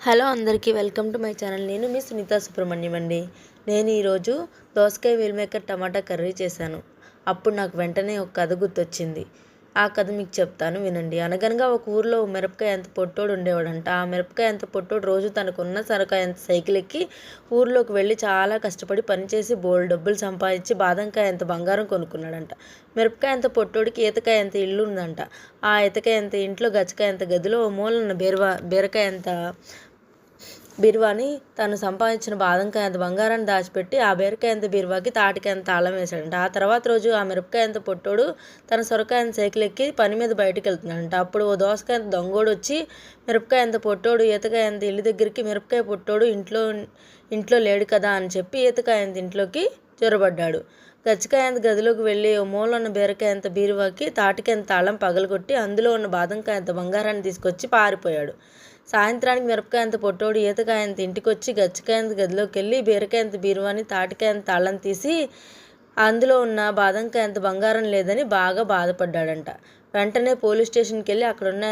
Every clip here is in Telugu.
హలో అందరికీ వెల్కమ్ టు మై ఛానల్. నేను మీ సునీత సుబ్రహ్మణ్యం అండి. నేను ఈరోజు దోసకాయ మీల్ మేకర్ టమాటా కర్రీ చేశాను. అప్పుడు నాకు వెంటనే ఒక కథ గుర్తొచ్చింది. ఆ కథ మీకు చెప్తాను, వినండి. అనగనగా ఒక ఊరిలో మిరపకాయ ఎంత పొట్టోడు ఉండేవాడంట. ఆ మిరపకాయ ఎంత పొట్టోడు రోజు తనకున్న సరకాయ ఎంత సైకిల్ ఎక్కి ఊరిలోకి వెళ్ళి చాలా కష్టపడి పనిచేసి బోల్డ్ డబ్బులు సంపాదించి బాదంకాయ ఎంత బంగారం కొనుక్కున్నాడంట. మిరపకాయ ఎంత పొట్టోడికి ఈతకాయ ఎంత ఇల్లు ఉందంట. ఆ ఈతకాయ ఎంత ఇంట్లో, గచ్చకాయ ఎంత గదిలో, ఓ మూలన్న బీరకాయ ఎంత బీరువాని తను సంపాదించిన బాదంకాయ అంత బంగారాన్ని దాచిపెట్టి ఆ బీరకాయ అంత బీరువాకి తాటికాయ అంత తాళం వేశాడంట. ఆ తర్వాత రోజు ఆ మిరపకాయ అంత పొట్టోడు తన సొరకాయ అంత సైకిల్ ఎక్కి పని మీద బయటకు వెళ్తున్నాడంట. అప్పుడు ఓ దోసకాయ అంత దొంగోడు వచ్చి మిరపకాయ అంత పొట్టోడు ఈతకాయ అంత ఇల్లు దగ్గరికి, మిరపకాయ పొట్టోడు ఇంట్లో లేడు కదా అని చెప్పి ఈతకాయ అంత ఇంట్లోకి జొరబడ్డాడు. గచ్చకాయ అంత గదిలోకి వెళ్ళి ఓ మూల ఉన్న బీరకాయ అంత బీరువాకి తాటికాయ అంత తాళం పగలగొట్టి అందులో ఉన్న బాదంకాయ అంత బంగారాన్ని తీసుకొచ్చి పారిపోయాడు. సాయంత్రానికి మిరపకాయ అంత పొట్టోడు ఈతకాయ అంత ఇంటికొచ్చి గచ్చకాయ అంత గదిలోకి వెళ్ళి బీరకాయ అంత బీరువాని తాటికాయ అంత తాళం తీసి అందులో ఉన్న బాదంకాయ అంత బంగారం లేదని బాగా బాధపడ్డాడంట. వెంటనే పోలీస్ స్టేషన్కి వెళ్ళి అక్కడున్న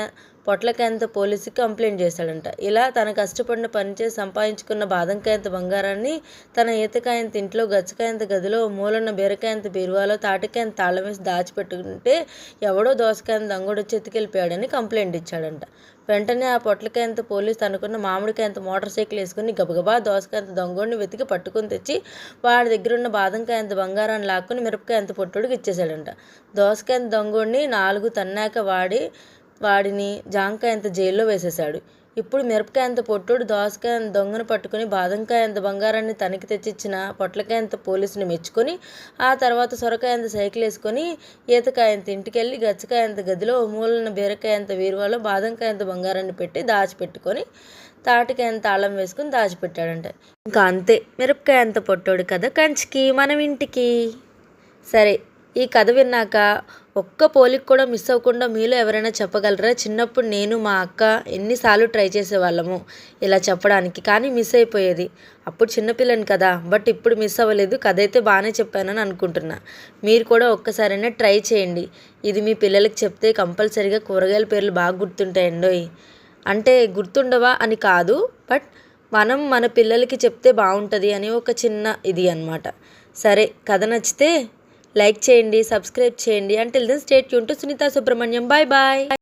పొట్లకాయ అంత పోలీసుకి కంప్లైంట్ చేశాడంట. ఇలా తన కష్టపడిన పనిచేసి సంపాదించుకున్న బాదంకాయ అంత బంగారాన్ని తన ఈతకాయ అంత ఇంట్లో, గచ్చకాయ అంత గదిలో, మూలన్న బీరకాయ అంత బీరువాలో తాటికాయ అంత తాళం వేసి దాచిపెట్టుకుంటే ఎవడో దోసకాయ అంత దొంగడొచ్చి ఎత్తుకెళ్ళిపోయాడని కంప్లైంట్ ఇచ్చాడంట. వెంటనే ఆ పొట్లకాయ అంత పోలీసు తనకున్న మామిడికాయ అంత మోటార్ సైకిల్ వేసుకుని గబగబా దోసకాయ అంత దొంగోడిని వెతికి పట్టుకుని తెచ్చి వాడి దగ్గర ఉన్న బాదంకాయ అంత బంగారాన్ని లాక్కుని మిరపకాయ అంత పొట్టోడికి ఇచ్చేసాడంట. దోసకాయ అంత దొంగోడిని 4 తన్నాక వాడిని జాంకాయ అంత జైల్లో వేసేశాడు. ఇప్పుడు మిరపకాయ అంత పొట్టోడు దోసకాయ అంత దొంగను పట్టుకుని బాదంకాయ అంత బంగారాన్ని తనకి తెచ్చిచ్చిన పొట్లకాయ అంత పోలీసుని మెచ్చుకొని ఆ తర్వాత సొరకాయ అంత సైకిల్ వేసుకొని ఈతకాయ అంత ఇంటికెళ్ళి గచ్చకాయ అంత గదిలో, మూలన బీరకాయ అంత బీరువాలో బాదంకాయ అంత బంగారాన్ని పెట్టి దాచిపెట్టుకొని తాటికాయ అంత తాళం వేసుకుని దాచిపెట్టాడంట. ఇంకా అంతే, మిరపకాయ అంత పొట్టోడు కథ కంచికి మనం ఇంటికి. సరే, ఈ కథ విన్నాక ఒక్క పోలిక కూడా మిస్ అవ్వకుండా మీలో ఎవరైనా చెప్పగలరా? చిన్నప్పుడు నేను మా అక్క ఎన్నిసార్లు ట్రై చేసేవాళ్ళము ఇలా చెప్పడానికి, కానీ మిస్ అయిపోయేది. అప్పుడు చిన్నపిల్లని కదా, బట్ ఇప్పుడు మిస్ అవ్వలేదు. కథ అయితే బాగానే చెప్పానని అనుకుంటున్నా. మీరు కూడా ఒక్కసారైనా ట్రై చేయండి. ఇది మీ పిల్లలకి చెప్తే కంపల్సరీగా కూరగాయల పేర్లు బాగా గుర్తుంటాయండోయ్. అంటే గుర్తుండవా అని కాదు, బట్ మనం మన పిల్లలకి చెప్తే బాగుంటుంది అని ఒక చిన్న ఇది అన్నమాట. సరే, కథ నచ్చితే లైక్ చేయండి, సబ్స్క్రైబ్ చేయండి. Until then stay tuned to Sunitha Subrahmanyam. Bye bye.